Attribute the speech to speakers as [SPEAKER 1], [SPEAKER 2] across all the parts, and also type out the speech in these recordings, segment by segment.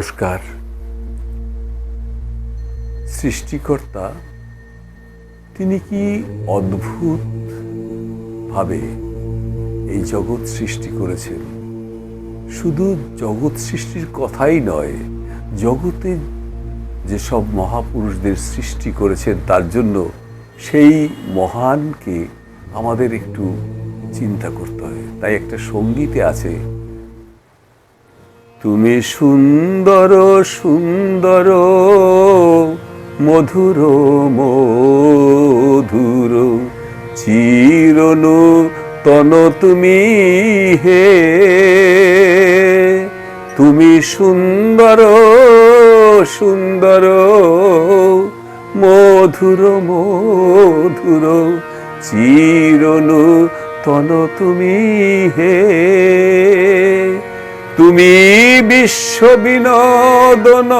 [SPEAKER 1] নমস্কার। সৃষ্টিকর্তা তিনি কি অদ্ভুত ভাবে এই জগৎ সৃষ্টি করেছেন। শুধু জগৎ সৃষ্টির কথাই নয়, জগতে যেসব মহাপুরুষদের সৃষ্টি করেছেন তার জন্য সেই মহানকে আমাদের একটু চিন্তা করতে হয়। তাই একটা সঙ্গীতে আছে, তুমি সুন্দর সুন্দর মধুর মধুর চিরনূতন তুমি হে, তুমি সুন্দর সুন্দর মধুর মধুর চিরনূতন তুমি হে, তুমি বিশ্ব বিনোদন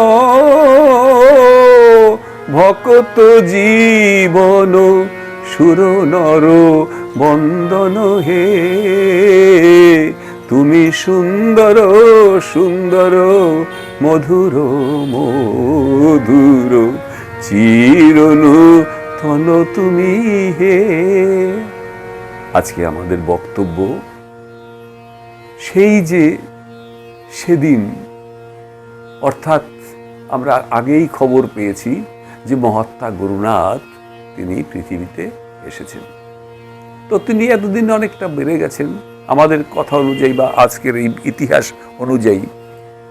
[SPEAKER 1] ভকত জীবন সুর নর বন্দন হে, তুমি সুন্দর সুন্দর মধুর মধুর চিরনূতন তুমি হে। আজকে আমাদের বক্তব্য সেই যে সেদিন, অর্থাৎ আমরা আগেই খবর পেয়েছি যে মহাত্মা গুরুনাথ তিনি পৃথিবীতে এসেছেন। তো তিনি এতদিন অনেকটা বেড়ে গেছেন আমাদের কথা অনুযায়ী বা আজকের এই ইতিহাস অনুযায়ী।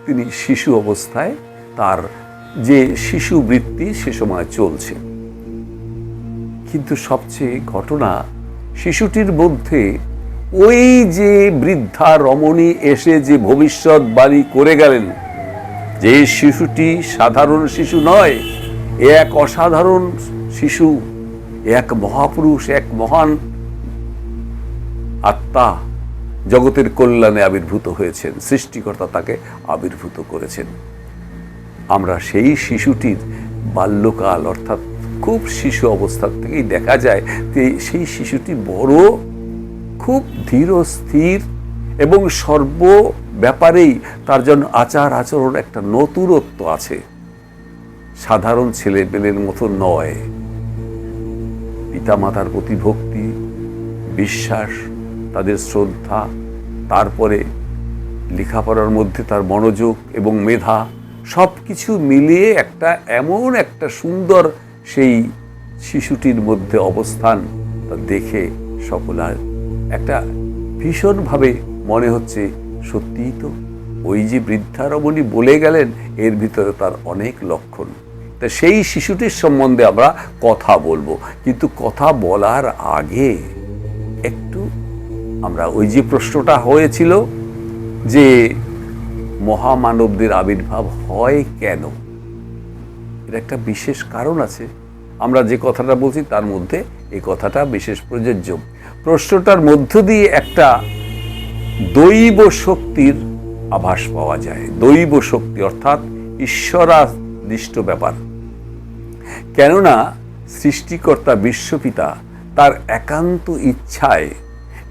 [SPEAKER 1] তিনি শিশু অবস্থায়, তার যে শিশু বৃত্তি সে সময় চলছে। কিন্তু সবচেয়ে ঘটনা, শিশুটির মধ্যে ওই যে বৃদ্ধা রমণী এসে যে ভবিষ্যৎবাণী করে গেলেন, যে শিশুটি সাধারণ শিশু নয়, এক অসাধারণ শিশু, এক মহাপুরুষ, এক মহান আত্মা জগতের কল্যাণে আবির্ভূত হয়েছেন। সৃষ্টিকর্তা তাকে আবির্ভূত করেছেন। আমরা সেই শিশুটির বাল্যকাল, অর্থাৎ খুব শিশু অবস্থা থেকেই দেখা যায় যে সেই শিশুটি বড় খুব ধীর স্থির এবং সর্ব ব্যাপারেই তার জন্য আচার আচরণ একটা নতুনত্ব আছে। সাধারণ ছেলেপেলের মতো নয়। পিতামাতার প্রতি ভক্তি, বিশ্বাস, তাদের শ্রদ্ধা, তারপরে লেখাপড়ার মধ্যে তার মনোযোগ এবং মেধা, সব কিছু মিলিয়ে একটা এমন একটা সুন্দর সেই শিশুটির মধ্যে অবস্থান দেখে সকলের একটা ভীষণভাবে মনে হচ্ছে, সত্যিই তো ওই যে বৃদ্ধা রমণী বলে গেলেন, এর ভিতরে তার অনেক লক্ষণ। তা সেই শিশুটির সম্বন্ধে আমরা কথা বলবো, কিন্তু কথা বলার আগে একটু আমরা ওই যে প্রশ্নটা হয়েছিল যে মহামানবদের আবির্ভাব হয় কেন, এর একটা বিশেষ কারণ আছে। আমরা যে কথাটা বলছি তার মধ্যে এই কথাটা বিশেষ প্রযোজ্য। প্রশ্নটার মধ্য দিয়ে একটা দৈব শক্তির আভাস পাওয়া যায়। দৈব শক্তি অর্থাৎ ঈশ্বরাদিষ্ট ব্যাপার। কেননা সৃষ্টিকর্তা বিশ্বপিতা তার একান্ত ইচ্ছায়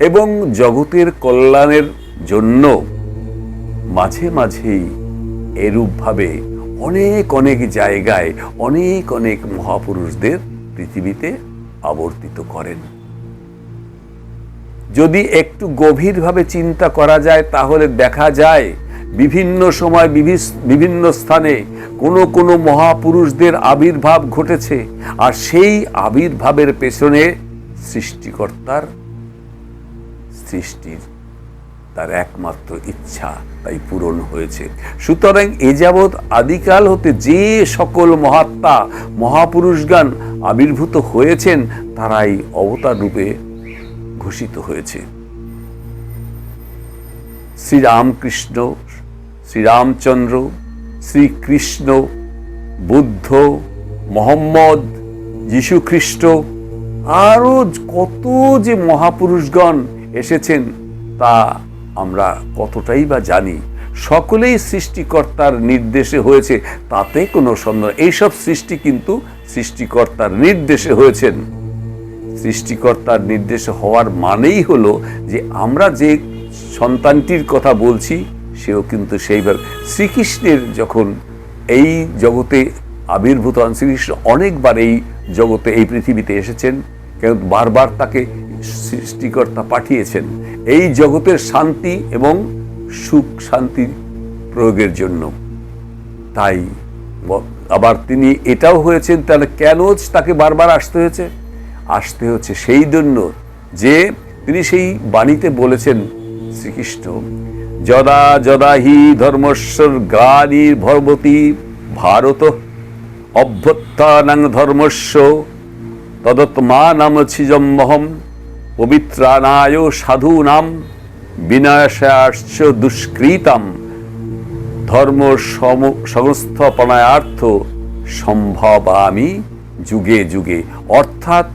[SPEAKER 1] এবং জগতের কল্যাণের জন্য মাঝে মাঝেই এরূপভাবে অনেক অনেক জায়গায় অনেক অনেক মহাপুরুষদের পৃথিবীতে আবর্তিত করেন। যদি একটু গভীরভাবে চিন্তা করা যায় তাহলে দেখা যায় বিভিন্ন সময় বিভিন্ন স্থানে কোনো কোনো মহাপুরুষদের আবির্ভাব ঘটেছে, আর সেই আবির্ভাবের পেছনে সৃষ্টিকর্তার সৃষ্টির তার একমাত্র ইচ্ছা তাই পূরণ হয়েছে। সুতরাং এ যাবৎ আদিকাল হতে যে সকল মহাত্মা মহাপুরুষগণ আবির্ভূত হয়েছেন তারাই অবতার রূপে ঘোষিত হয়েছে। শ্রীরামকৃষ্ণ, শ্রীরামচন্দ্র, শ্রীকৃষ্ণ, বুদ্ধ, মোহাম্মদ, যীশুখ্রিস্ট, আরও কত যে মহাপুরুষগণ এসেছেন তা আমরা কতটাই বা জানি। সকলেই সৃষ্টিকর্তার নির্দেশে হয়েছে, তাতে কোনো সন্দেহ। এইসব সৃষ্টি কিন্তু সৃষ্টিকর্তার নির্দেশে হয়েছেন। সৃষ্টিকর্তার নির্দেশে হওয়ার মানেই হলো যে আমরা যে সন্তানটির কথা বলছি সেও কিন্তু সেইভাবে শ্রীকৃষ্ণের যখন এই জগতে আবির্ভূত হন, শ্রীকৃষ্ণ অনেকবার এই জগতে এই পৃথিবীতে এসেছেন, কেন বারবার তাকে সৃষ্টিকর্তা পাঠিয়েছেন এই জগতের শান্তি এবং সুখ শান্তি প্রয়োগের জন্য। তাই আবার তিনি এটাও হয়েছেন, তাহলে কেন তাকে বারবার আসতে হচ্ছে সেই জন্য যে তিনি সেই বাণীতে বলেছেন শ্রীকৃষ্ণ, যদা যদা হি ধর্মস্বর গ্লানির্ভবতি ভারত অভ্যুত্থানাং ধর্মস্য তদত্মানামছিজম্মহম পবিত্রানায় সাধূনাম বিনাশাশ্চ দুষ্কৃতাম ধর্ম সংস্থপনায়ার্থ সম্ভবামি যুগে যুগে। অর্থাৎ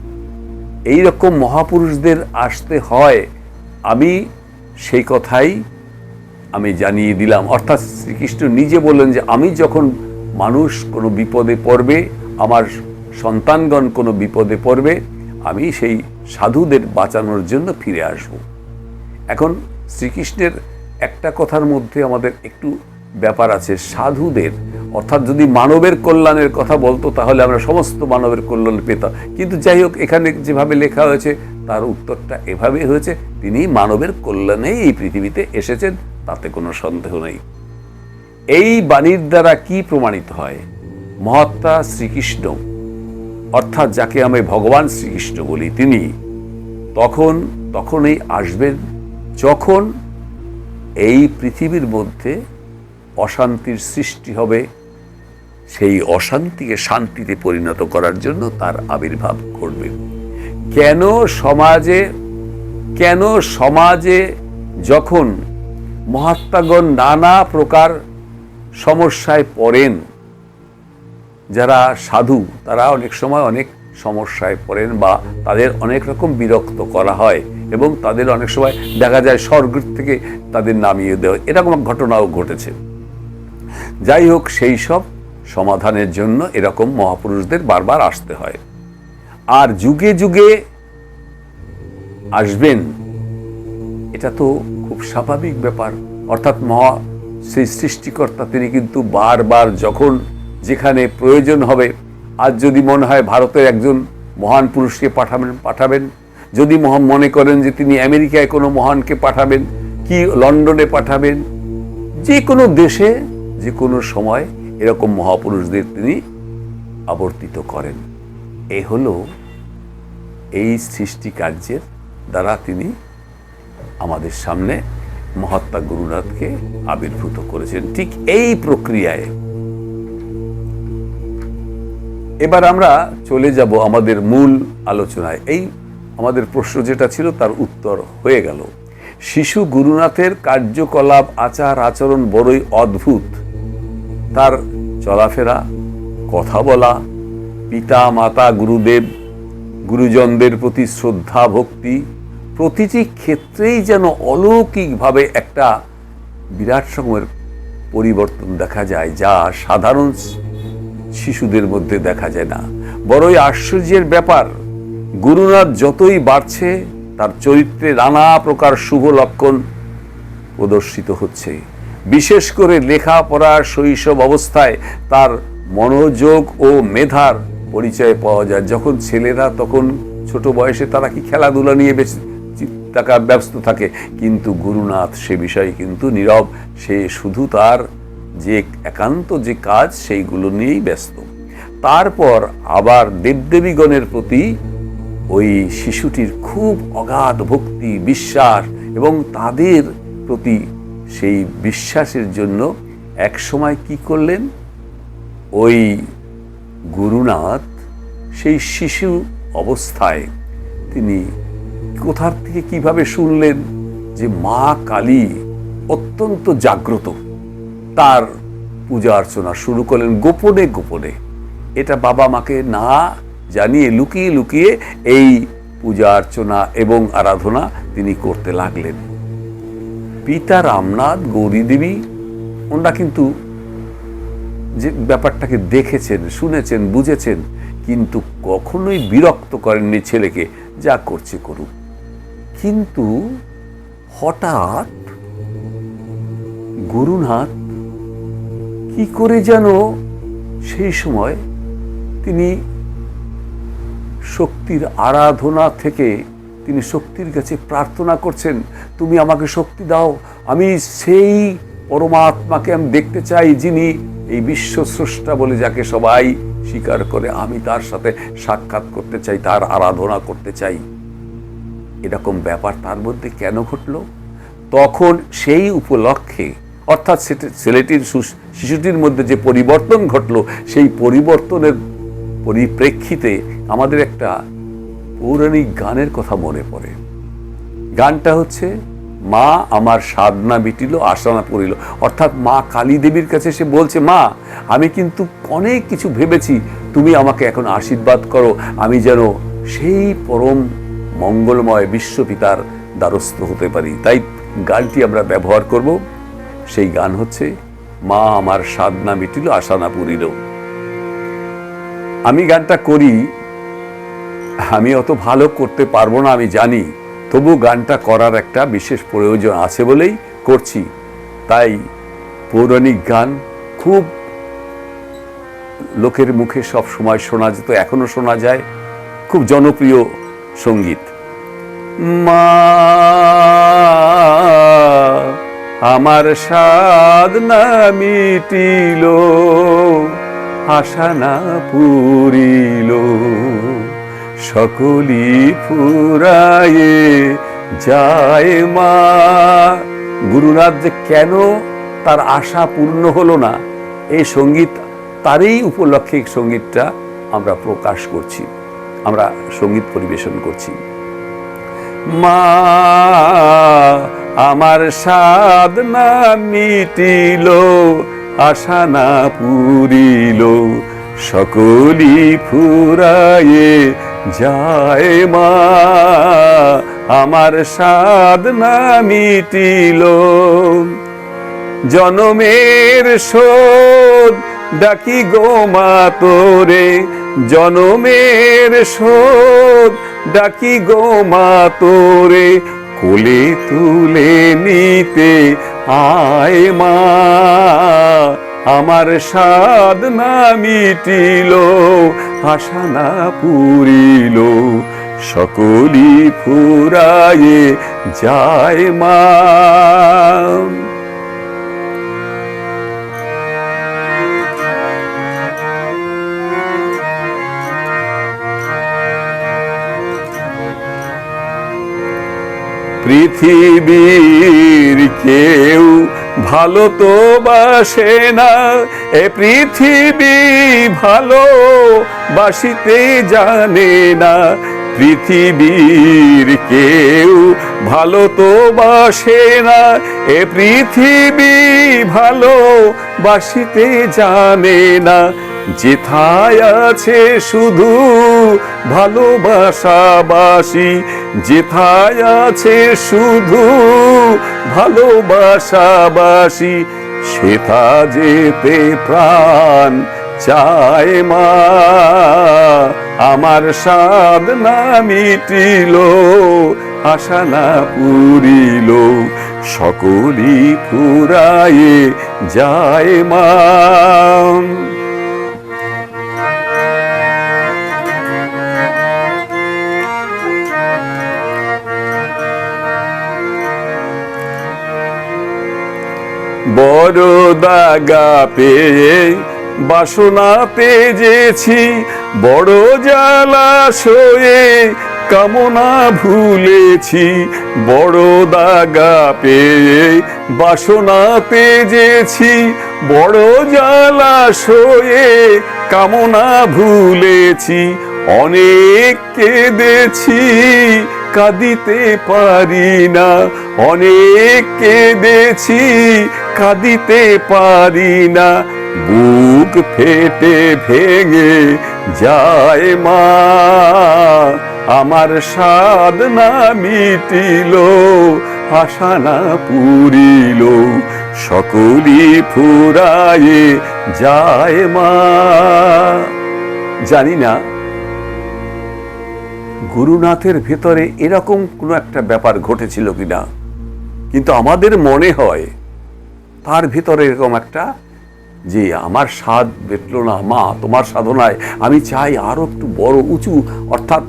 [SPEAKER 1] এইরকম মহাপুরুষদের আসতে হয়, আমি সেই কথাই আমি জানিয়ে দিলাম। অর্থাৎ শ্রীকৃষ্ণ নিজে বললেন যে আমি যখন মানুষ কোনো বিপদে পড়বে, আমার সন্তানগণ কোনো বিপদে পড়বে, আমি সেই সাধুদের বাঁচানোর জন্য ফিরে আসব। এখন শ্রীকৃষ্ণের একটা কথার মধ্যে আমাদের একটু ব্যাপার আছে, সাধুদের অর্থাৎ যদি মানবের কল্যাণের কথা বলতো তাহলে আমরা সমস্ত মানবের কল্যাণ পেতাম, কিন্তু যাই হোক এখানে যেভাবে লেখা হয়েছে তার উত্তরটা এভাবে হয়েছে, তিনি মানবের কল্যাণেই এই পৃথিবীতে এসেছেন, তাতে কোনো সন্দেহ নেই। এই বাণীর দ্বারা কি প্রমাণিত হয়? মহাত্মা শ্রীকৃষ্ণ অর্থাৎ যাকে আমি ভগবান শ্রীকৃষ্ণ বলি, তিনি তখনই আসবেন যখন এই পৃথিবীর মধ্যে অশান্তির সৃষ্টি হবে, সেই অশান্তিকে শান্তিতে পরিণত করার জন্য তার আবির্ভাব ঘটবে। কেন সমাজে যখন মহাত্মাগণ নানা প্রকার সমস্যায় পড়েন, যারা সাধু তারা অনেক সময় অনেক সমস্যায় পড়েন বা তাদের অনেক রকম বিরক্ত করা হয় এবং তাদের অনেক সময় দেখা যায় স্বর্গ থেকে তাদের নামিয়ে দেওয়া, এরকম ঘটনাও ঘটেছে। যাই হোক, সেই সব সমাধানের জন্য এরকম মহাপুরুষদের বারবার আসতে হয়। আর যুগে যুগে আসবেন, এটা তো খুব স্বাভাবিক ব্যাপার। অর্থাৎ সেই সৃষ্টিকর্তা তিনি কিন্তু বারবার যখন যেখানে প্রয়োজন হবে, আজ যদি মনে হয় ভারতের একজন মহান পুরুষকে পাঠাবেন, যদি মনে করেন যে তিনি আমেরিকায় কোনো মহানকে পাঠাবেন কি লন্ডনে পাঠাবেন, যে কোনো দেশে যে কোনো সময় এরকম মহাপুরুষদের তিনি আবর্তিত করেন। এ হলো এই সৃষ্টি কার্যের দ্বারা তিনি আমাদের সামনে মহাত্মা গুরুনাথকে আবির্ভূত করেছেন। ঠিক এই প্রক্রিয়ায় এবার আমরা চলে যাব আমাদের মূল আলোচনায়। এই আমাদের প্রশ্ন যেটা ছিল তার উত্তর হয়ে গেল। শিশু গুরুনাথের কার্যকলাপ আচার আচরণ বড়ই অদ্ভুত। তার চলাফেরা, কথা বলা, পিতা মাতা গুরুদেব গুরুজনদের প্রতি শ্রদ্ধা ভক্তি, প্রতিটি ক্ষেত্রেই যেন অলৌকিকভাবে একটা বিরাট রকমের পরিবর্তন দেখা যায়, যা সাধারণ শিশুদের মধ্যে দেখা যায় না। বড়ই আশ্চর্যের ব্যাপার, গুরুনাথ যতই বাড়ছে তার চরিত্রে নানা প্রকার শুভ লক্ষণ প্রদর্শিত হচ্ছে। বিশেষ করে লেখাপড়ার শৈশব অবস্থায় তার মনোযোগ ও মেধার পরিচয় পাওয়া যায়। যখন ছেলেরা তখন ছোট বয়সে তারা কি খেলাধুলা নিয়ে ব্যস্ত থাকে, কিন্তু গুরুনাথ সে বিষয়ে কিন্তু নীরব, সে শুধু তার যে একান্ত যে কাজ সেইগুলো নিয়েই ব্যস্ত। তারপর আবার দেবদেবীগণের প্রতি ওই শিশুটির খুব অগাধ ভক্তি বিশ্বাস, এবং তাদের প্রতি সেই বিশ্বাসের জন্য এক সময় কি করলেন, ওই গুরুনাথ সেই শিশু অবস্থায় তিনি কোথার থেকে কিভাবে শুনলেন যে মা কালী অত্যন্ত জাগ্রত, তার পূজা অর্চনা শুরু করলেন গোপনে গোপনে। এটা বাবা মাকে না জানিয়ে লুকিয়ে লুকিয়ে এই পূজা অর্চনা এবং আরাধনা তিনি করতে লাগলেন। পিতা রামনাথ, গৌরী দেবী ওনারা কিন্তু যে ব্যাপারটাকে দেখেছেন, শুনেছেন, বুঝেছেন, কিন্তু কখনোই বিরক্ত করেননি ছেলেকে, যা করছে করুক। কিন্তু হঠাৎ গুরুনাথ কি করে যেন সেই সময় তিনি শক্তির আরাধনা থেকে তিনি শক্তির কাছে প্রার্থনা করছেন, তুমি আমাকে শক্তি দাও, আমি সেই পরমাত্মাকে আমি দেখতে চাই যিনি এই বিশ্ব স্রষ্টা বলে যাকে সবাই স্বীকার করে, আমি তার সাথে সাক্ষাৎ করতে চাই, তার আরাধনা করতে চাই। এরকম ব্যাপার তার মধ্যে কেন ঘটল? তখন সেই উপলক্ষে অর্থাৎ শিশুটির মধ্যে যে পরিবর্তন ঘটল, সেই পরিবর্তনের পরিপ্রেক্ষিতে আমাদের একটা পৌরাণিক গানের কথা মনে পড়ে। গানটা হচ্ছে মা আমার সাধনা মিটিল আশা না পড়িল। অর্থাৎ মা কালী দেবীর কাছে সে বলছে, মা আমি কিন্তু অনেক কিছু ভেবেছি, তুমি আমাকে এখন আশীর্বাদ করো, আমি যেন সেই পরম মঙ্গলময় বিশ্বপিতার দ্বারস্থ হতে পারি। তাই গানটি আমরা ব্যবহার করব। সেই গান হচ্ছে মা আমার সাধনা মিটিল আশা না পড়িল। আমি গানটা করি, আমি অত ভালো করতে পারবো না আমি জানি, তবু গানটা করার একটা বিশেষ প্রয়োজন আছে বলেই করছি। তাই পৌরাণিক গান খুব লোকের মুখে সব সময় শোনা যেত, এখনো শোনা যায়, খুব জনপ্রিয় সঙ্গীত। মা আমার সাধনা মিটিল আশা না পুরিল, সকলি ফুরায়ে যায় মা। গুরুনাথ যে কেন তার আশা পূর্ণ হলো না, এই সঙ্গীত তারই উপলক্ষে সঙ্গীতটা আমরা প্রকাশ করছি, আমরা সঙ্গীত পরিবেশন করছি। মা আমার সাধনা মিটিল আশা না পুরিল, সকলি ফুরায়ে যায় মা। আমার সাধনা মিটিল জনমের শোধ ডাকি গো মা তোরে, জনমের শোধ ডাকি গো মা তোরে, কোলে তুলে নিতে আয় মা। আমার সাধনা মিটিল আশা না পুরিল, সকলি ফুরায়ে যায় মা। পৃথিবীর কেউ ভালো তো বাসে না, এ পৃথিবী ভালো বাসিতে জানে না। পৃথিবীর কেউ ভালো তো বাসে না, এ পৃথিবী ভালো বাসিতে জানে না। যেথায় আছে শুধু ভালোবাসাবাসি, যেথায় আছে শুধু ভালোবাসাবাসি, সেথা যেতে প্রাণ চায় মা। আমার সাধনা মিটিল আশা না পুরিল, সকলি ফুরায়ে যায় মা। বড় দাগা পেয়ে বাসনা তেজেছি, বড় জ্বালাশয়ে কামনা ভুলেছি। বড় দাগা পেয়ে বাসনা তেজেছি, বড় জ্বালাশয়ে কামনা ভুলেছি। অনেক কেঁদেছি কাঁদিতে পারি না, অনেক কেঁদেছি কাঁদিতে পারি না। বুক ফেটে ভেঙে যায় মা। আমার সাধনা মিটিল আশা না পুরিল, সকলি ফুরায়ে যায় মা। জানি না গুরুনাথের ভেতরে এরকম কোনো একটা ব্যাপার ঘটেছিল কিনা, কিন্তু আমাদের মনে হয় তার ভিতরে এরকম একটা যে আমার স্বাদ বেটল না মা তোমার সাধনায়, আমি চাই আরো একটু বড় উঁচু, অর্থাৎ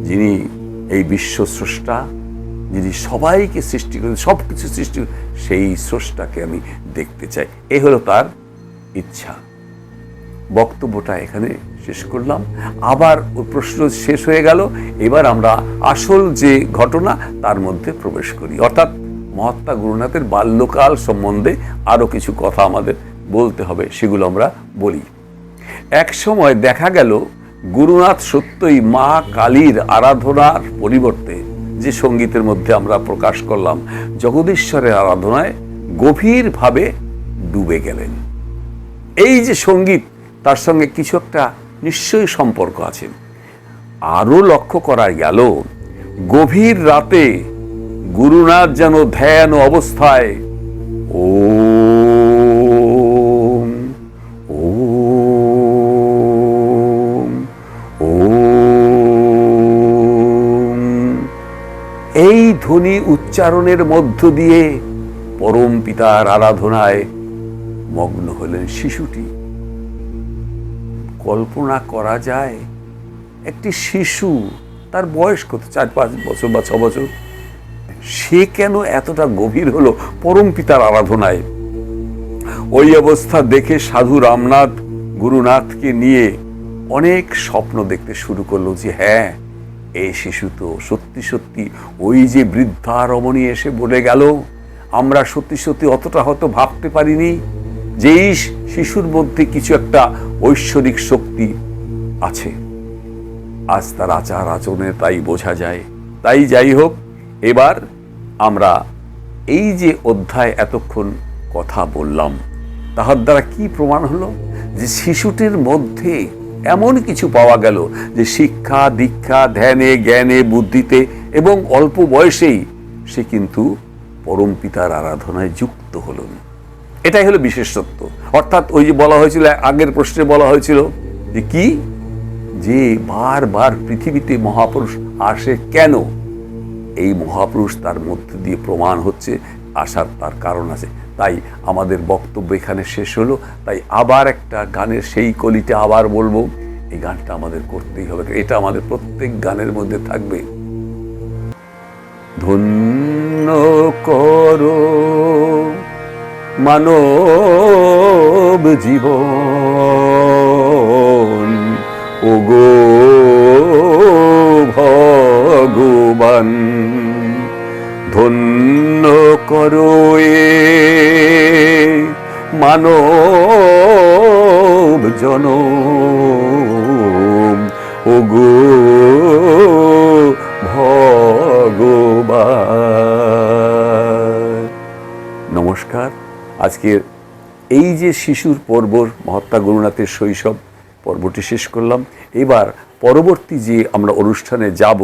[SPEAKER 1] যিনি এই বিশ্ব স্রষ্টা, যিনি সবাইকে সৃষ্টি করেন, সব কিছু সৃষ্টি করেন, সেই স্রষ্টাকে আমি দেখতে চাই। এই হলো তার ইচ্ছা। বক্তব্যটা এখানে শেষ করলাম। আবার প্রশ্ন শেষ হয়ে গেল। এবার আমরা আসল যে ঘটনা তার মধ্যে প্রবেশ করি, অর্থাৎ মহাত্মা গুরুনাথের বাল্যকাল সম্বন্ধে আরো কিছু কথা আমাদের বলতে হবে, সেগুলো আমরা বলি। এক সময় দেখা গেল গুরুনাথ সত্যই মা কালীর আরাধনার পরিবর্তে, যে সঙ্গীতের মধ্যে আমরা প্রকাশ করলাম, জগদীশ্বরের আরাধনায় গভীরভাবে ডুবে গেলেন। এই যে সঙ্গীত, তার সঙ্গে কিছু একটা নিশ্চয়ই সম্পর্ক আছে। আরো লক্ষ্য করা গেল গভীর রাতে গুরুনাথ যেন ধ্যান অবস্থায় ওম ওম ওম এই ধ্বনি উচ্চারণের মধ্য দিয়ে পরম পিতার আরাধনায় মগ্ন হলেন শিশুটি। কল্পনা করা যায় একটি শিশু, তার বয়স কত, 4-5 বছর বা 6 বছর, সে কেন এতটা গভীর হলো পরম পিতার আরাধনায়। ওই অবস্থা দেখে সাধু রামনাথ গুরুনাথকে নিয়ে অনেক স্বপ্ন দেখতে শুরু করলো যে হ্যাঁ, এই শিশু তো সত্যি সত্যি ওই যে বৃদ্ধা রমণী এসে বলে গেল, আমরা সত্যি সত্যি অতটা হয়তো ভাবতে পারিনি যে এই শিশুর মধ্যে কিছু একটা ঐশ্বরিক শক্তি আছে। আজ তার আচার আচরণে তাই বোঝা যায়। তাই যাই হোক, এবার আমরা এই যে অধ্যায় এতক্ষণ কথা বললাম, তাহার দ্বারা কি প্রমাণ হলো যে শিশুটির মধ্যে এমন কিছু পাওয়া গেল যে শিক্ষা দীক্ষা ধ্যানে জ্ঞানে বুদ্ধিতে এবং অল্প বয়সেই সে কিন্তু পরম পিতার আরাধনায় যুক্ত হল। এটাই হলো বিশেষত্ব। অর্থাৎ ওই যে বলা হয়েছিল, আগের প্রশ্নে বলা হয়েছিল যে কি, যে বারবার পৃথিবীতে মহাপুরুষ আসে কেন, এই মহাপুরুষ তার মধ্যে দিয়ে প্রমাণ হচ্ছে, আসার তার কারণ আছে। তাই আমাদের বক্তব্য এখানে শেষ হলো। তাই আবার একটা গানের সেই কলিটা আবার বলবো, এই গানটা আমাদের করতেই হবে, এটা আমাদের প্রত্যেক গানের মধ্যে থাকবে। ধন্য করো মানব জীবন ওগো ভগবান, ধন্য করো এ মানব জনম ওগো ভগবান। নমস্কার। আজকের এই যে শিশুর পর্ব, মহাত্মা গুরুনাথের শৈশব পর্বটি শেষ করলাম। এবার পরবর্তী যে আমরা অনুষ্ঠানে যাব,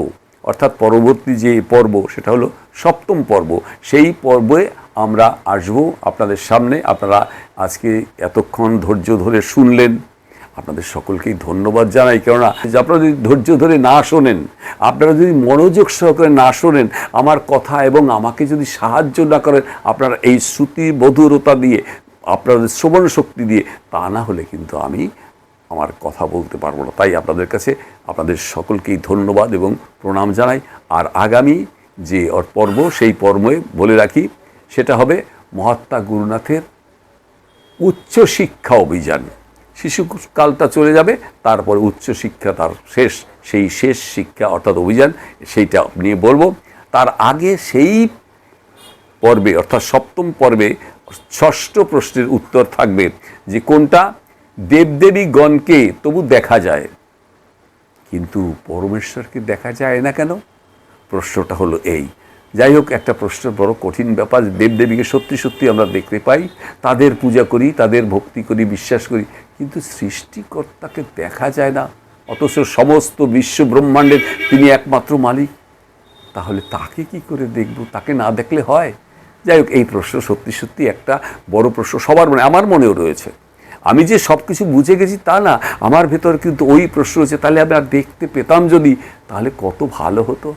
[SPEAKER 1] অর্থাৎ পরবর্তী যে পর্ব, সেটা হলো 7ম পর্ব। সেই পর্বে আমরা আসব আপনাদের সামনে। আপনারা আজকে এতক্ষণ ধৈর্য ধরে শুনলেন, আপনাদের সকলকেই ধন্যবাদ জানাই। কেননা আপনারা যদি ধৈর্য ধরে না শোনেন, আপনারা যদি মনোযোগ সহকারে না শোনেন আমার কথা, এবং আমাকে যদি সাহায্য না করেন আপনারা এই শ্রুতি মধুরতা দিয়ে, আপনাদের শ্রবণ শক্তি দিয়ে, তা না হলে কিন্তু আমি আমার কথা বলতে পারবো না। তাই আপনাদের কাছে আপনাদের সকলকেই ধন্যবাদ এবং প্রণাম জানাই। আর আগামী যে পর্ব, সেই পর্বে বলে রাখি, সেটা হবে মহাত্মা গুরুনাথের উচ্চশিক্ষা অভিযান। শিশুকালটা চলে যাবে, তারপরে উচ্চশিক্ষা তার শেষ, সেই শেষ শিক্ষা অর্থাৎ অভিযান, সেইটা নিয়ে বলবো। তার আগে সেই পর্বে অর্থাৎ 7ম পর্বে 6ষ্ঠ প্রশ্নের উত্তর থাকবে, যে কোনটা দেবদেবীগণকে তবু দেখা যায় কিন্তু পরমেশ্বরকে দেখা যায় না কেন। প্রশ্নটা হলো এই। যাই হোক, একটা প্রশ্ন বড় কঠিন ব্যাপার। দেবদেবীকে সত্যি সত্যি আমরা দেখতে পাই, তাদের পূজা করি, তাদের ভক্তি করি, বিশ্বাস করি, কিন্তু সৃষ্টিকর্তাকে দেখা যায় না। অথচ সমস্ত বিশ্ব ব্রহ্মাণ্ডের তিনি একমাত্র মালিক। তাহলে তাকে কি করে দেখব? তাকে না দেখলে হয়? যাই হোক, এই প্রশ্ন সত্যি সত্যি একটা বড় প্রশ্ন সবার মনে, আমার মনেও রয়েছে। আমি যে সব কিছু বুঝে গেছি তা না, আমার ভেতর কিন্তু ওই প্রশ্ন রয়েছে। তাহলে আমি আর দেখতে পেতাম যদি, তাহলে কত ভালো হতো।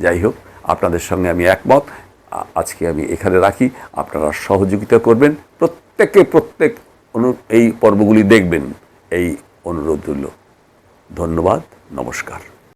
[SPEAKER 1] যাই হোক, আপনাদের সঙ্গে আমি একমত। আজকে আমি এখানে রাখি। আপনারা সহযোগিতা করবেন, প্রত্যেক এই পর্বগুলি দেখবেন, এই অনুরোধ রইল। ধন্যবাদ, নমস্কার।